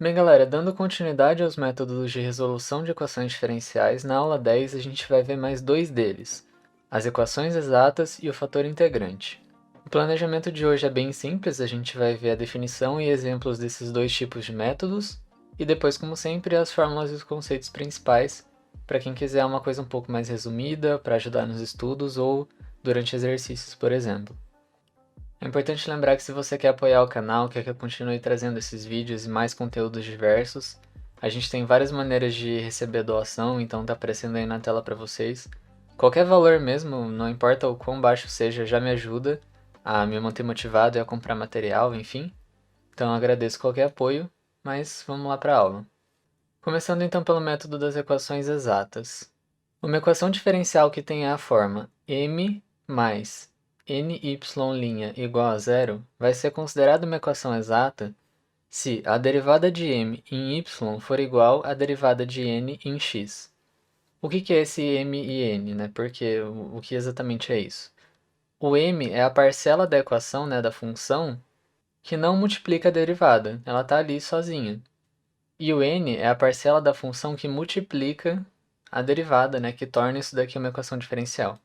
Bem, galera, dando continuidade aos métodos de resolução de equações diferenciais, na aula 10 a gente vai ver mais dois deles, as equações exatas e o fator integrante. O planejamento de hoje é bem simples, a gente vai ver a definição e exemplos desses dois tipos de métodos, e depois, como sempre, as fórmulas e os conceitos principais, para quem quiser uma coisa um pouco mais resumida, para ajudar nos estudos ou durante exercícios, por exemplo. É importante lembrar que se você quer apoiar o canal, quer que eu continue trazendo esses vídeos e mais conteúdos diversos, a gente tem várias maneiras de receber doação, então tá aparecendo aí na tela para vocês. Qualquer valor mesmo, não importa o quão baixo seja, já me ajuda a me manter motivado e a comprar material, enfim. Então eu agradeço qualquer apoio, mas vamos lá para a aula. Começando então pelo método das equações exatas. Uma equação diferencial que tenha a forma m mais ny' igual a zero vai ser considerada uma equação exata se a derivada de m em y for igual à derivada de n em x. O que é esse m e n, né? Porque o que exatamente é isso? O m é a parcela da equação, né, da função, que não multiplica a derivada, ela está ali sozinha. E o n é a parcela da função que multiplica a derivada, né, que torna isso daqui uma equação diferencial.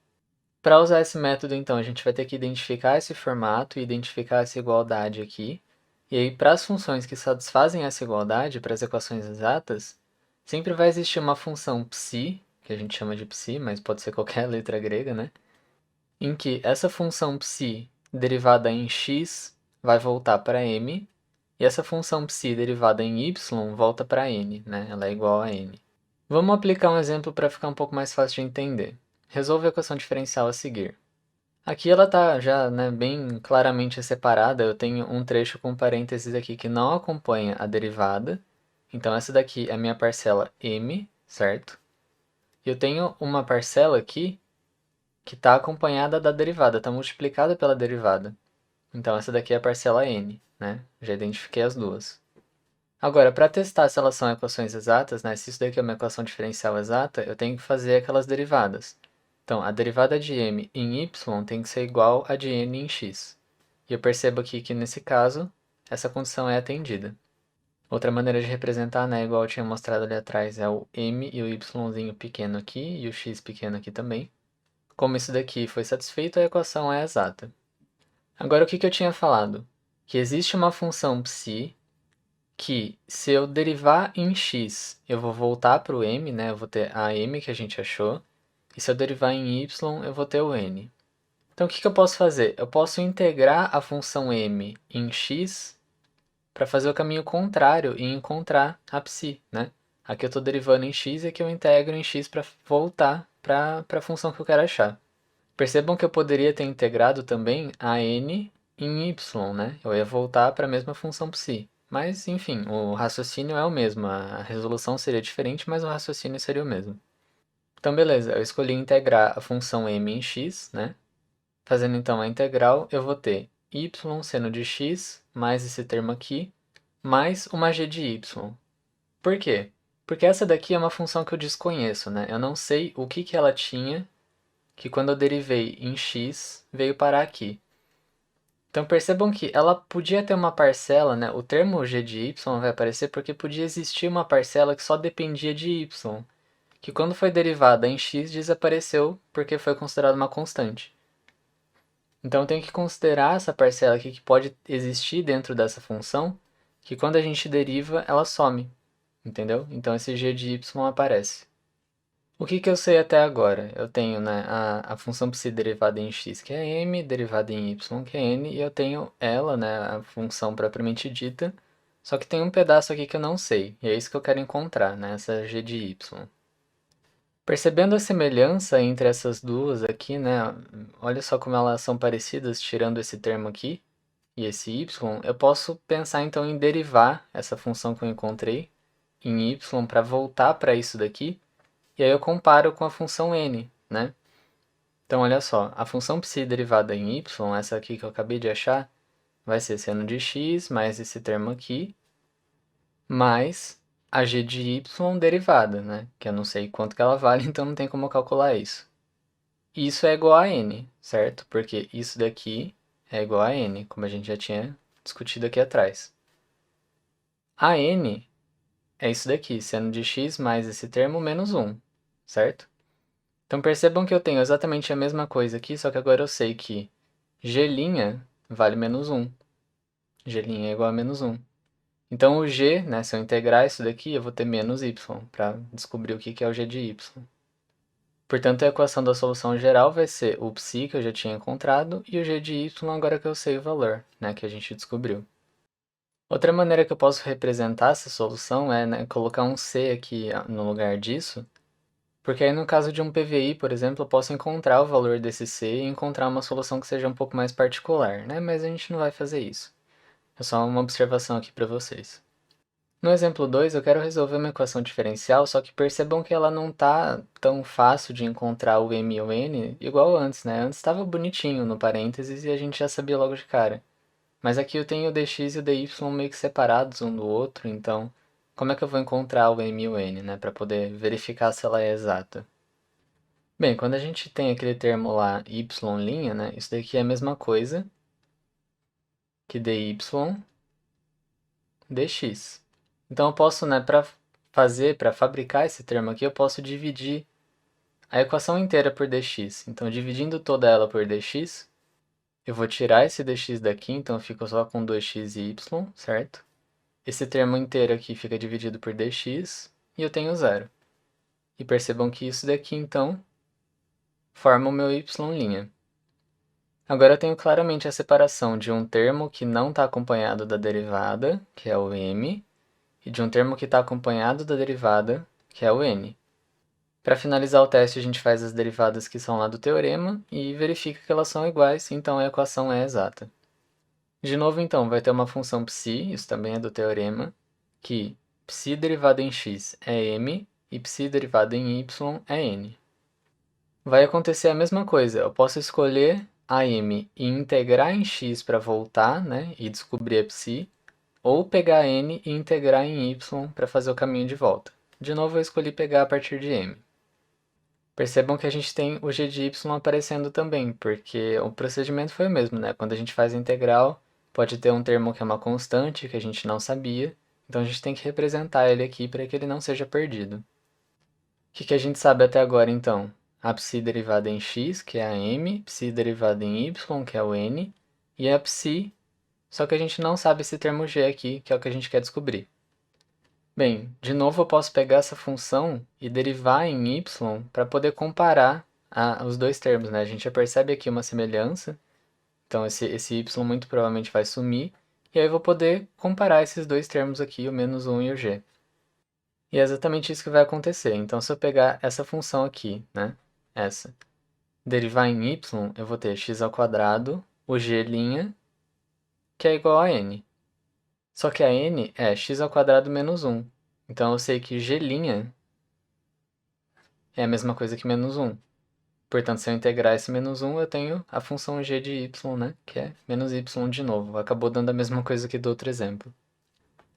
Para usar esse método, então, a gente vai ter que identificar esse formato e identificar essa igualdade aqui. E aí, para as funções que satisfazem essa igualdade, para as equações exatas, sempre vai existir uma função psi, que a gente chama de psi, mas pode ser qualquer letra grega, né? Em que essa função psi derivada em x vai voltar para m, e essa função psi derivada em y volta para n, né? Ela é igual a n. Vamos aplicar um exemplo para ficar um pouco mais fácil de entender. Resolva a equação diferencial a seguir. Aqui ela está já, né, bem claramente separada, eu tenho um trecho com parênteses aqui que não acompanha a derivada, então essa daqui é a minha parcela m, certo? E eu tenho uma parcela aqui que está acompanhada da derivada, está multiplicada pela derivada. Então essa daqui é a parcela n, né? Já identifiquei as duas. Agora, para testar se elas são equações exatas, né, se isso daqui é uma equação diferencial exata, eu tenho que fazer aquelas derivadas. Então, a derivada de m em y tem que ser igual a de n em x. E eu percebo aqui que, nesse caso, essa condição é atendida. Outra maneira de representar, né, igual eu tinha mostrado ali atrás, é o m e o yzinho pequeno aqui e o x pequeno aqui também. Como isso daqui foi satisfeito, a equação é exata. Agora, o que eu tinha falado? Que existe uma função psi que se eu derivar em x, eu vou voltar para o m, né? Eu vou ter a m que a gente achou. E se eu derivar em y, eu vou ter o n. Então, o que eu posso fazer? Eu posso integrar a função m em x para fazer o caminho contrário e encontrar a psi, né? Aqui eu estou derivando em x e aqui eu integro em x para voltar para a função que eu quero achar. Percebam que eu poderia ter integrado também a n em y, né? Eu ia voltar para a mesma função psi. Mas, enfim, o raciocínio é o mesmo. A resolução seria diferente, mas o raciocínio seria o mesmo. Então, beleza, eu escolhi integrar a função m em x, né? Fazendo então a integral, eu vou ter y seno de x, mais esse termo aqui, mais uma g de y. Por quê? Porque essa daqui é uma função que eu desconheço, né? Eu não sei o que ela tinha, que quando eu derivei em x, veio parar aqui. Então percebam que ela podia ter uma parcela, né? O termo g de y vai aparecer porque podia existir uma parcela que só dependia de y, que quando foi derivada em x desapareceu porque foi considerada uma constante. Então eu tenho que considerar essa parcela aqui que pode existir dentro dessa função, que quando a gente deriva, ela some, entendeu? Então esse g de y aparece. O que eu sei até agora? Eu tenho, né, a função psi derivada em x, que é m, derivada em y, que é n, e eu tenho ela, né, a função propriamente dita, só que tem um pedaço aqui que eu não sei, e é isso que eu quero encontrar, né, essa g de y. Percebendo a semelhança entre essas duas aqui, né, olha só como elas são parecidas, tirando esse termo aqui e esse y, eu posso pensar então em derivar essa função que eu encontrei em y para voltar para isso daqui, e aí eu comparo com a função n, né? Então, olha só, a função psi derivada em y, essa aqui que eu acabei de achar, vai ser seno de x mais esse termo aqui, mais a g de y derivada, né? Que eu não sei quanto que ela vale, então não tem como eu calcular isso. Isso é igual a n, certo? Porque isso daqui é igual a n, como a gente já tinha discutido aqui atrás. A n é isso daqui, seno de x mais esse termo menos 1, certo? Então percebam que eu tenho exatamente a mesma coisa aqui, só que agora eu sei que g' vale menos 1. G' é igual a menos 1. Então o g, né, se eu integrar isso daqui, eu vou ter menos y, para descobrir o que é o g de y. Portanto, a equação da solução geral vai ser o psi, que eu já tinha encontrado, e o g de y agora que eu sei o valor, né, que a gente descobriu. Outra maneira que eu posso representar essa solução é, né, colocar um c aqui no lugar disso, porque aí no caso de um PVI, por exemplo, eu posso encontrar o valor desse c e encontrar uma solução que seja um pouco mais particular, né, mas a gente não vai fazer isso. É só uma observação aqui para vocês. No exemplo 2, eu quero resolver uma equação diferencial, só que percebam que ela não está tão fácil de encontrar o m e o n igual antes, né? Antes estava bonitinho no parênteses e a gente já sabia logo de cara. Mas aqui eu tenho o dx e o dy meio que separados um do outro, então como é que eu vou encontrar o m e o n, né? Para poder verificar se ela é exata. Bem, quando a gente tem aquele termo lá y', né? Isso daqui é a mesma coisa que dy dx. Então eu posso, né, para fabricar esse termo aqui, eu posso dividir a equação inteira por dx. Então, dividindo toda ela por dx, eu vou tirar esse dx daqui, então eu fico só com 2x e y, certo? Esse termo inteiro aqui fica dividido por dx e eu tenho zero. E percebam que isso daqui, então, forma o meu y'. Agora eu tenho claramente a separação de um termo que não está acompanhado da derivada, que é o m, e de um termo que está acompanhado da derivada, que é o n. Para finalizar o teste, a gente faz as derivadas que são lá do teorema e verifica que elas são iguais, então a equação é exata. De novo, então, vai ter uma função psi, isso também é do teorema, que psi derivada em x é m e psi derivada em y é n. Vai acontecer a mesma coisa, eu posso escolher a m e integrar em x para voltar, né, e descobrir a psi, ou pegar n e integrar em y para fazer o caminho de volta. De novo, eu escolhi pegar a partir de m. Percebam que a gente tem o g de y aparecendo também, porque o procedimento foi o mesmo, né? Quando a gente faz a integral, pode ter um termo que é uma constante, que a gente não sabia, então a gente tem que representar ele aqui para que ele não seja perdido. O que a gente sabe até agora, então? A psi derivada em x, que é a m, psi derivada em y, que é o n, e a psi, só que a gente não sabe esse termo g aqui, que é o que a gente quer descobrir. Bem, de novo eu posso pegar essa função e derivar em y para poder comparar os dois termos, né? A gente já percebe aqui uma semelhança, então esse y muito provavelmente vai sumir, e aí eu vou poder comparar esses dois termos aqui, o menos 1 e o g. E é exatamente isso que vai acontecer. Então, se eu pegar essa função aqui, né? Essa, derivar em y, eu vou ter x ao quadrado, o g', que é igual a n. Só que a n é x ao quadrado menos 1. Então, eu sei que g' é a mesma coisa que menos 1. Portanto, se eu integrar esse menos 1, eu tenho a função g de y, né? Que é menos y de novo. Acabou dando a mesma coisa que do outro exemplo.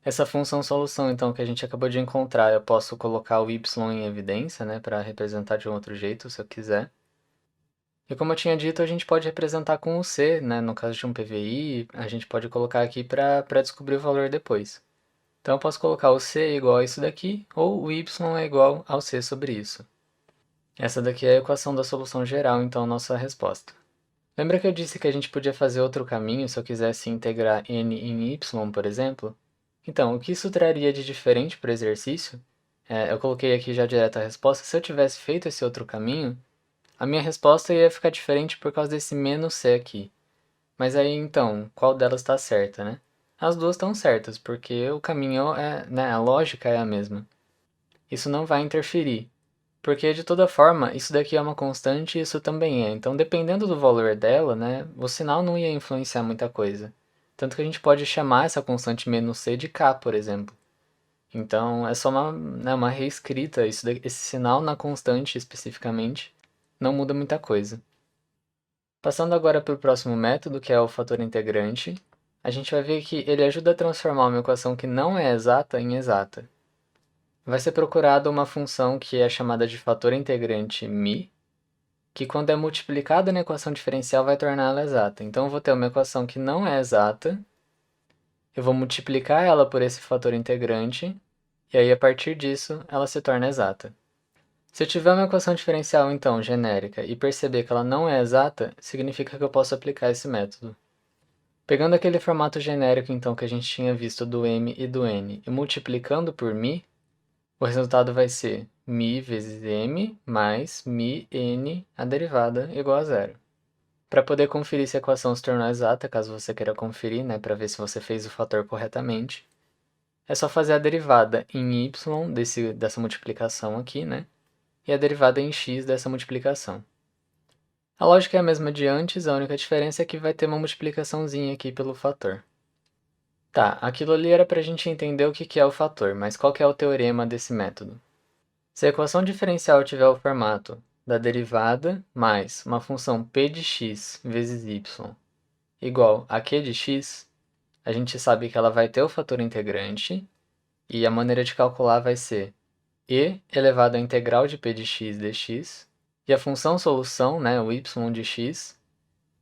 Essa função solução, então, que a gente acabou de encontrar, eu posso colocar o y em evidência, né? Para representar de um outro jeito, se eu quiser. E como eu tinha dito, a gente pode representar com o c, né? No caso de um PVI, a gente pode colocar aqui para descobrir o valor depois. Então, eu posso colocar o c igual a isso daqui, ou o y é igual ao c sobre isso. Essa daqui é a equação da solução geral, então nossa resposta. Lembra que eu disse que a gente podia fazer outro caminho se eu quisesse integrar n em y, por exemplo? Então, o que isso traria de diferente para o exercício? Eu coloquei aqui já direto a resposta. Se eu tivesse feito esse outro caminho, a minha resposta ia ficar diferente por causa desse menos c aqui. Mas aí, então, qual delas está certa, né? As duas estão certas, porque o caminho né, a lógica é a mesma. Isso não vai interferir. Porque, de toda forma, isso daqui é uma constante e isso também é. Então, dependendo do valor dela, né, o sinal não ia influenciar muita coisa. Tanto que a gente pode chamar essa constante menos c de k, por exemplo. Então, é só uma reescrita. Esse sinal na constante, especificamente, não muda muita coisa. Passando agora para o próximo método, que é o fator integrante, a gente vai ver que ele ajuda a transformar uma equação que não é exata em exata. Vai ser procurada uma função que é chamada de fator integrante μ, que quando é multiplicada na equação diferencial vai torná-la exata. Então, eu vou ter uma equação que não é exata, eu vou multiplicar ela por esse fator integrante, e aí a partir disso ela se torna exata. Se eu tiver uma equação diferencial, então, genérica, e perceber que ela não é exata, significa que eu posso aplicar esse método. Pegando aquele formato genérico, então, que a gente tinha visto do m e do n, e multiplicando por μ, o resultado vai ser μ vezes m mais μ n, a derivada, igual a zero. Para poder conferir se a equação se tornou exata, caso você queira conferir, né, para ver se você fez o fator corretamente, é só fazer a derivada em y dessa multiplicação aqui, né, e a derivada em x dessa multiplicação. A lógica é a mesma de antes, a única diferença é que vai ter uma multiplicaçãozinha aqui pelo fator. Tá, aquilo ali era para a gente entender o que é o fator, mas qual que é o teorema desse método? Se a equação diferencial tiver o formato da derivada mais uma função p de x vezes y igual a q de x, a gente sabe que ela vai ter o fator integrante, e a maneira de calcular vai ser e elevado à integral de p de x dx, e a função solução, né, o y de x,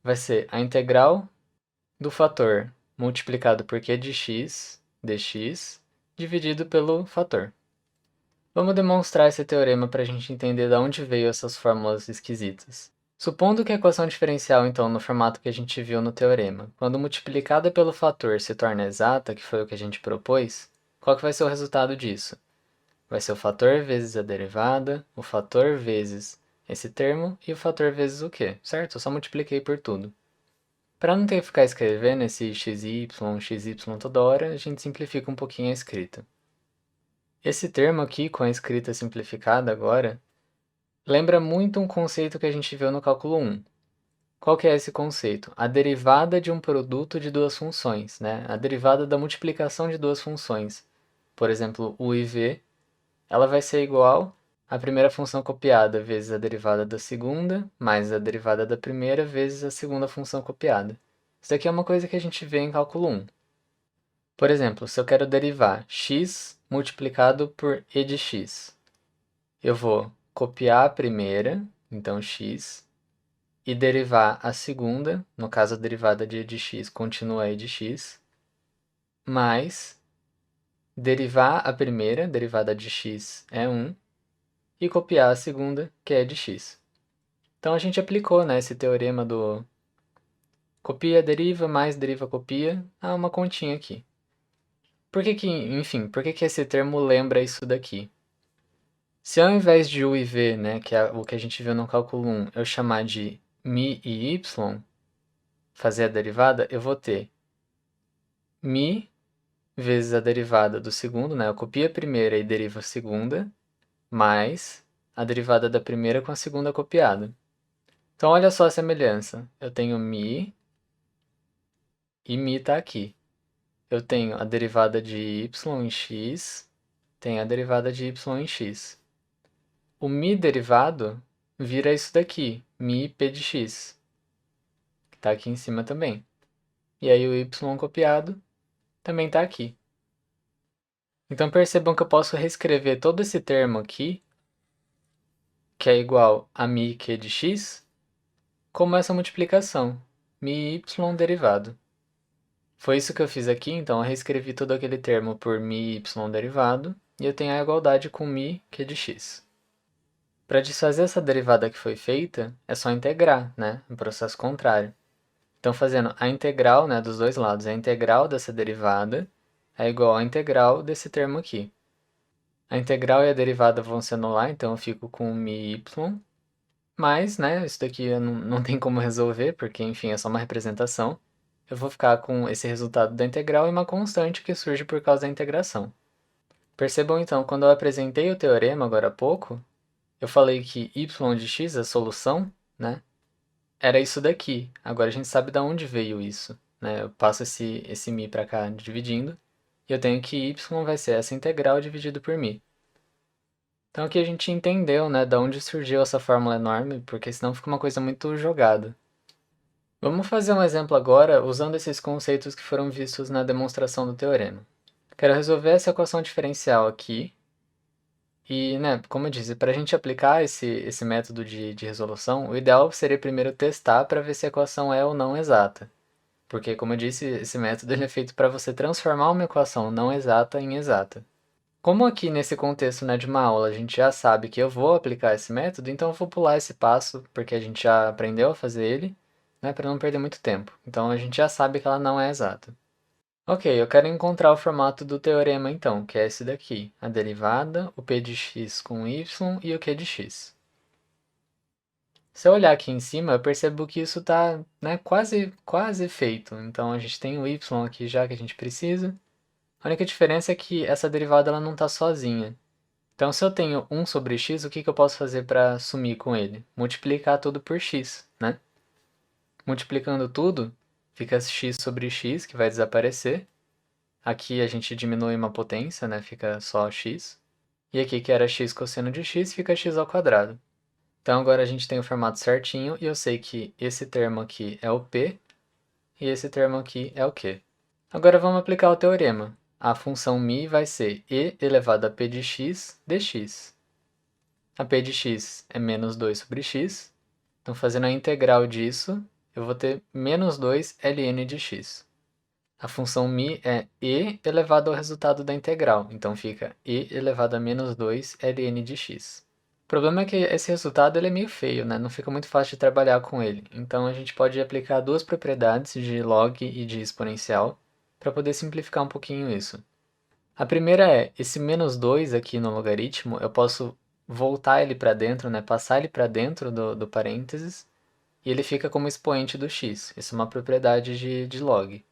vai ser a integral do fator multiplicado por q de x dx dividido pelo fator. Vamos demonstrar esse teorema para a gente entender de onde veio essas fórmulas esquisitas. Supondo que a equação diferencial, então, no formato que a gente viu no teorema, quando multiplicada pelo fator se torna exata, que foi o que a gente propôs, qual que vai ser o resultado disso? Vai ser o fator vezes a derivada, o fator vezes esse termo e o fator vezes o quê? Certo? Eu só multipliquei por tudo. Para não ter que ficar escrevendo esse xy toda hora, a gente simplifica um pouquinho a escrita. Esse termo aqui, com a escrita simplificada agora, lembra muito um conceito que a gente viu no cálculo 1. Qual que é esse conceito? A derivada de um produto de duas funções, né? A derivada da multiplicação de duas funções. Por exemplo, u e v, ela vai ser igual à primeira função copiada vezes a derivada da segunda, mais a derivada da primeira vezes a segunda função copiada. Isso aqui é uma coisa que a gente vê em cálculo 1. Por exemplo, se eu quero derivar x multiplicado por e de x, eu vou copiar a primeira, então x, e derivar a segunda, no caso a derivada de e de x continua e de x, mais derivar a primeira, derivada de x é 1, e copiar a segunda, que é de x. Então a gente aplicou, né, esse teorema do copia, deriva, mais deriva, copia, a uma continha aqui. Por que esse termo lembra isso daqui? Se ao invés de u e v, né, que é o que a gente viu no cálculo 1, eu chamar de mi e y, fazer a derivada, eu vou ter mi vezes a derivada do segundo, né, eu copio a primeira e derivo a segunda, mais a derivada da primeira com a segunda copiada. Então, olha só a semelhança. Eu tenho mi e mi está aqui. Eu tenho a derivada de y em x, tenho a derivada de y em x. O mi derivado vira isso daqui, mi p de x, que está aqui em cima também. E aí o y copiado também está aqui. Então percebam que eu posso reescrever todo esse termo aqui, que é igual a mi q de x, como essa multiplicação, mi y derivado. Foi isso que eu fiz aqui, então eu reescrevi todo aquele termo por mi y derivado, e eu tenho a igualdade com mi q de x. Para desfazer essa derivada que foi feita, é só integrar, né? Um processo contrário. Então, fazendo a integral, né, dos dois lados, a integral dessa derivada é igual à integral desse termo aqui. A integral e a derivada vão se anular, então eu fico com mi y, mas, né, isso daqui não tem como resolver, porque, enfim, é só uma representação. Eu vou ficar com esse resultado da integral e uma constante que surge por causa da integração. Percebam, então, quando eu apresentei o teorema agora há pouco, eu falei que y de x, a solução, né, era isso daqui. Agora a gente sabe de onde veio isso, né? Eu passo esse mi para cá dividindo, e eu tenho que y vai ser essa integral dividido por mi. Então aqui a gente entendeu, né, de onde surgiu essa fórmula enorme, porque senão fica uma coisa muito jogada. Vamos fazer um exemplo agora usando esses conceitos que foram vistos na demonstração do teorema. Quero resolver essa equação diferencial aqui, e, né, como eu disse, para a gente aplicar esse método de resolução, o ideal seria primeiro testar para ver se a equação é ou não exata. Porque, como eu disse, esse método ele é feito para você transformar uma equação não exata em exata. Como aqui nesse contexto, né, de uma aula a gente já sabe que eu vou aplicar esse método, então eu vou pular esse passo, porque a gente já aprendeu a fazer ele, né, para não perder muito tempo. Então a gente já sabe que ela não é exata. Ok, eu quero encontrar o formato do teorema então, que é esse daqui, a derivada, o p de x com y e o q de x. Se eu olhar aqui em cima, eu percebo que isso está, né, quase feito. Então a gente tem o y aqui já que a gente precisa. A única diferença é que essa derivada ela não está sozinha. Então se eu tenho 1 sobre x, o que eu posso fazer para sumir com ele? Multiplicar tudo por x, né? Multiplicando tudo, fica x sobre x, que vai desaparecer. Aqui a gente diminui uma potência, né? Fica só x. E aqui que era x cosseno de x, fica x ao quadrado. Então agora a gente tem o formato certinho e eu sei que esse termo aqui é o p e esse termo aqui é o q. Agora vamos aplicar o teorema. A função μ vai ser e elevado a p de x dx. A p de x é menos 2 sobre x. Então fazendo a integral disso, eu vou ter menos 2 ln de x. A função μ é e elevado ao resultado da integral, então fica e elevado a menos 2 ln de x. O problema é que esse resultado ele é meio feio, né? Não fica muito fácil de trabalhar com ele. Então a gente pode aplicar duas propriedades de log e de exponencial para poder simplificar um pouquinho isso. A primeira é, esse menos 2 aqui no logaritmo, eu posso voltar ele para dentro, né? Passar ele para dentro do parênteses, e ele fica como expoente do x. Isso é uma propriedade de log.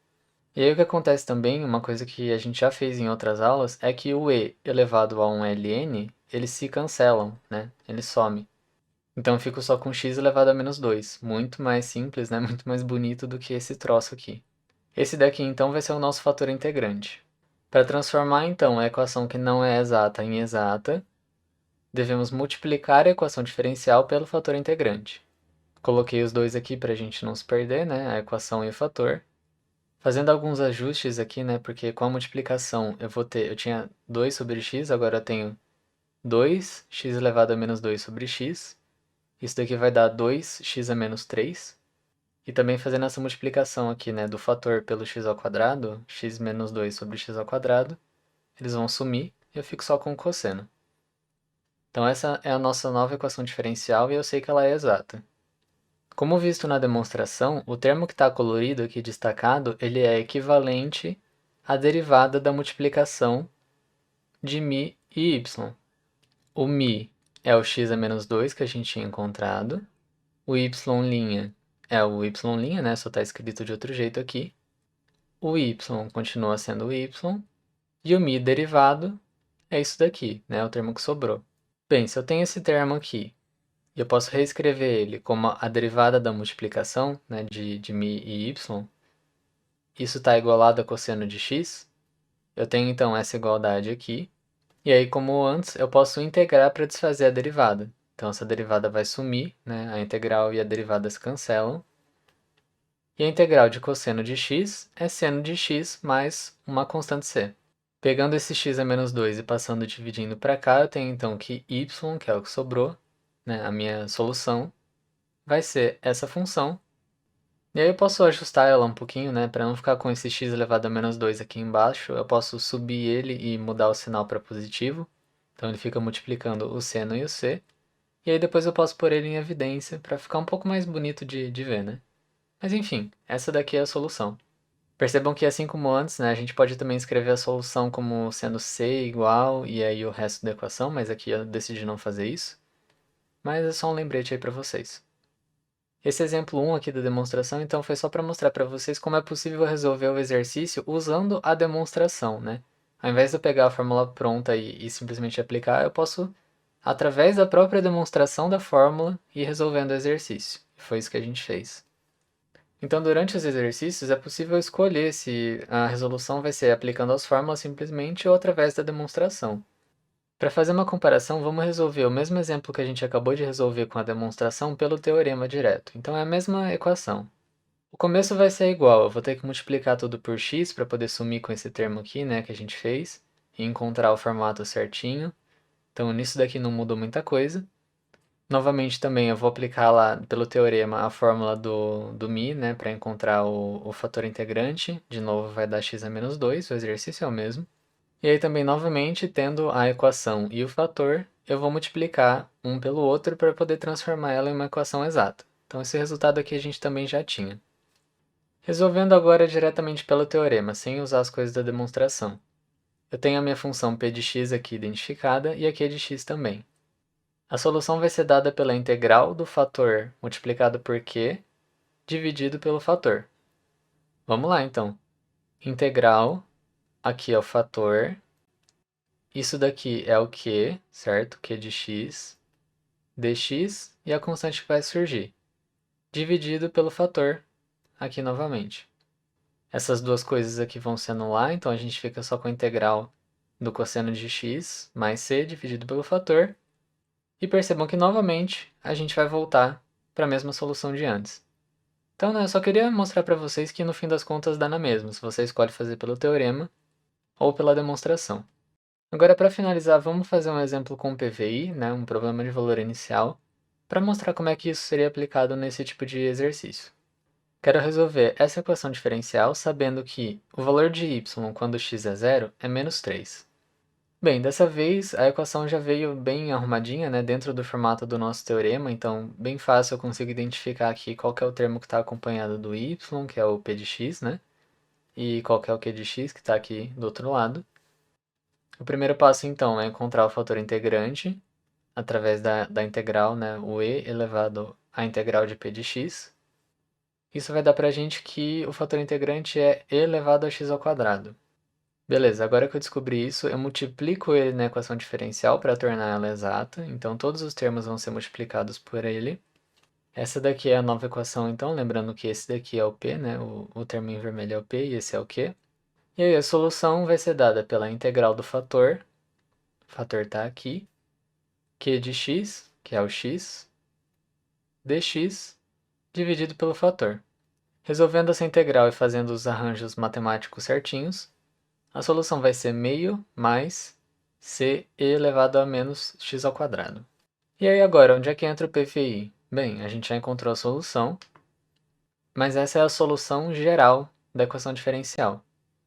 E aí o que acontece também, uma coisa que a gente já fez em outras aulas, é que o e elevado a um ln, eles se cancelam, né? Ele some. Então eu fico só com x elevado a menos 2. Muito mais simples, né? Muito mais bonito do que esse troço aqui. Esse daqui então vai ser o nosso fator integrante. Para transformar então a equação que não é exata em exata, devemos multiplicar a equação diferencial pelo fator integrante. Coloquei os dois aqui para a gente não se perder, né? A equação e o fator. Fazendo alguns ajustes aqui, né, porque com a multiplicação eu tinha 2 sobre x, agora eu tenho 2x elevado a menos 2 sobre x. Isso daqui vai dar 2x a menos 3. E também fazendo essa multiplicação aqui, né, do fator pelo x ao quadrado, x menos 2 sobre x ao quadrado, eles vão sumir e eu fico só com o cosseno. Então essa é a nossa nova equação diferencial e eu sei que ela é exata. Como visto na demonstração, o termo que está colorido aqui destacado, ele é equivalente à derivada da multiplicação de μ e y. O μ é o x a menos 2 que a gente tinha encontrado, o y' é o y', né? Só está escrito de outro jeito aqui. O y continua sendo o y, e o μ derivado é isso daqui, né? O termo que sobrou. Bem, se eu tenho esse termo aqui, e eu posso reescrever ele como a derivada da multiplicação, né, de μ e y. Isso está igualado a cosseno de x. Eu tenho então essa igualdade aqui. E aí, como antes, eu posso integrar para desfazer a derivada. Então, essa derivada vai sumir, né? A integral e a derivada se cancelam. E a integral de cosseno de x é seno de x mais uma constante c. Pegando esse x a menos 2 e passando dividindo para cá, eu tenho então que y, que é o que sobrou, né, a minha solução, vai ser essa função. E aí eu posso ajustar ela um pouquinho, né, para não ficar com esse x elevado a menos 2 aqui embaixo. Eu posso subir ele e mudar o sinal para positivo. Então ele fica multiplicando o seno e o c. E aí depois eu posso pôr ele em evidência para ficar um pouco mais bonito de ver, né? Mas enfim, essa daqui é a solução. Percebam que assim como antes, né, a gente pode também escrever a solução como sendo c igual e aí o resto da equação, mas aqui eu decidi não fazer isso. Mas é só um lembrete aí para vocês. Esse exemplo 1 aqui da demonstração, então, foi só para mostrar para vocês como é possível resolver o exercício usando a demonstração, né? Ao invés de eu pegar a fórmula pronta e simplesmente aplicar, eu posso, através da própria demonstração da fórmula, ir resolvendo o exercício. E foi isso que a gente fez. Então, durante os exercícios, é possível escolher se a resolução vai ser aplicando as fórmulas simplesmente ou através da demonstração. Para fazer uma comparação, vamos resolver o mesmo exemplo que a gente acabou de resolver com a demonstração pelo teorema direto. Então é a mesma equação. O começo vai ser igual, eu vou ter que multiplicar tudo por x para poder sumir com esse termo aqui, né, que a gente fez, e encontrar o formato certinho. Então nisso daqui não mudou muita coisa. Novamente também eu vou aplicar lá pelo teorema a fórmula do μ, né, para encontrar o fator integrante. De novo vai dar x a menos 2, o exercício é o mesmo. E aí também, novamente, tendo a equação e o fator, eu vou multiplicar um pelo outro para poder transformar ela em uma equação exata. Então esse resultado aqui a gente também já tinha. Resolvendo agora diretamente pelo teorema, sem usar as coisas da demonstração. Eu tenho a minha função p de x aqui identificada e a q de x também. A solução vai ser dada pela integral do fator multiplicado por q dividido pelo fator. Vamos lá, então. Integral, aqui é o fator, isso daqui é o q, certo? Q de x, dx e a constante que vai surgir, dividido pelo fator, aqui novamente. Essas duas coisas aqui vão se anular, então a gente fica só com a integral do cosseno de x mais c dividido pelo fator. E percebam que, novamente, a gente vai voltar para a mesma solução de antes. Então, né, eu só queria mostrar para vocês que, no fim das contas, dá na mesma, se você escolhe fazer pelo teorema ou pela demonstração. Agora, para finalizar, vamos fazer um exemplo com PVI, né, um problema de valor inicial, para mostrar como é que isso seria aplicado nesse tipo de exercício. Quero resolver essa equação diferencial sabendo que o valor de y quando x é zero é menos 3. Bem, dessa vez a equação já veio bem arrumadinha, né, dentro do formato do nosso teorema, então bem fácil eu consigo identificar aqui qual que é o termo que está acompanhado do y, que é o p de x, né, e qual que é o q de x, que está aqui do outro lado. O primeiro passo, então, é encontrar o fator integrante, através da integral, né, o e elevado à integral de p de x. Isso vai dar pra gente que o fator integrante é e elevado a x ao quadrado. Beleza, agora que eu descobri isso, eu multiplico ele na equação diferencial para tornar ela exata, então todos os termos vão ser multiplicados por ele. Essa daqui é a nova equação, então, lembrando que esse daqui é o p, né? O termo em vermelho é o p e esse é o q. E aí a solução vai ser dada pela integral do fator, o fator está aqui, q de x, que é o x, dx, dividido pelo fator. Resolvendo essa integral e fazendo os arranjos matemáticos certinhos, a solução vai ser meio mais c elevado a menos x ao quadrado. E aí agora, onde é que entra o PFI? Bem, a gente já encontrou a solução, mas essa é a solução geral da equação diferencial.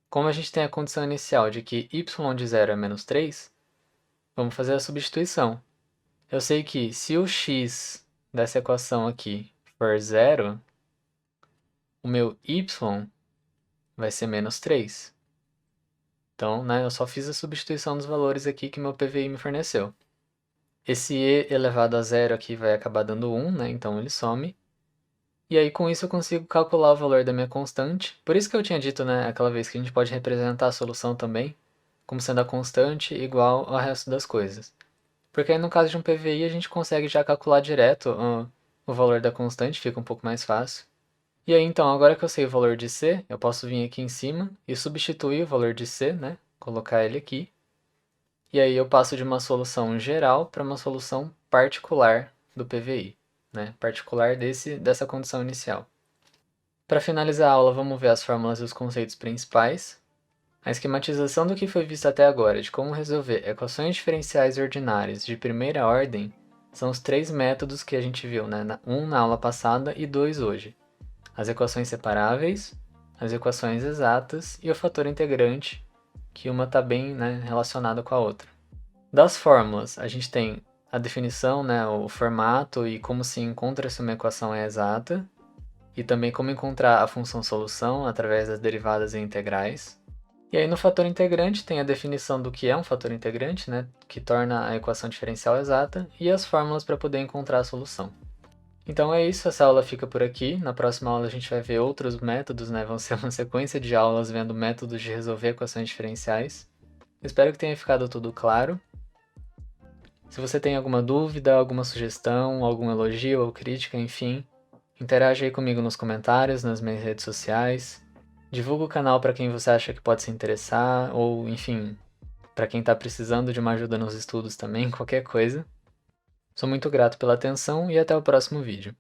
Como a gente tem a condição inicial de que y de zero é menos 3, vamos fazer a substituição. Eu sei que se o x dessa equação aqui for zero, o meu y vai ser menos 3. Então, né, eu só fiz a substituição dos valores aqui que meu PVI me forneceu. Esse e elevado a zero aqui vai acabar dando 1, né, então ele some. E aí, com isso, eu consigo calcular o valor da minha constante. Por isso que eu tinha dito, né, aquela vez que a gente pode representar a solução também como sendo a constante igual ao resto das coisas. Porque aí, no caso de um PVI, a gente consegue já calcular direto o valor da constante, fica um pouco mais fácil. E aí, então, agora que eu sei o valor de C, eu posso vir aqui em cima e substituir o valor de C, né? Colocar ele aqui. E aí eu passo de uma solução geral para uma solução particular do PVI, né? Particular dessa condição inicial. Para finalizar a aula, vamos ver as fórmulas e os conceitos principais. A esquematização do que foi visto até agora, de como resolver equações diferenciais ordinárias de primeira ordem, são os três métodos que a gente viu, né? Um na aula passada e dois hoje. As equações separáveis, as equações exatas e o fator integrante, que uma está bem, né, relacionada com a outra. Das fórmulas, a gente tem a definição, né, o formato e como se encontra se uma equação é exata, e também como encontrar a função solução através das derivadas e integrais. E aí no fator integrante tem a definição do que é um fator integrante, né, que torna a equação diferencial exata, e as fórmulas para poder encontrar a solução. Então é isso, essa aula fica por aqui. Na próxima aula a gente vai ver outros métodos, né? Vão ser uma sequência de aulas vendo métodos de resolver equações diferenciais. Espero que tenha ficado tudo claro. Se você tem alguma dúvida, alguma sugestão, algum elogio ou crítica, enfim, interage aí comigo nos comentários, nas minhas redes sociais. Divulga o canal para quem você acha que pode se interessar, ou, enfim, para quem está precisando de uma ajuda nos estudos também, qualquer coisa. Sou muito grato pela atenção e até o próximo vídeo.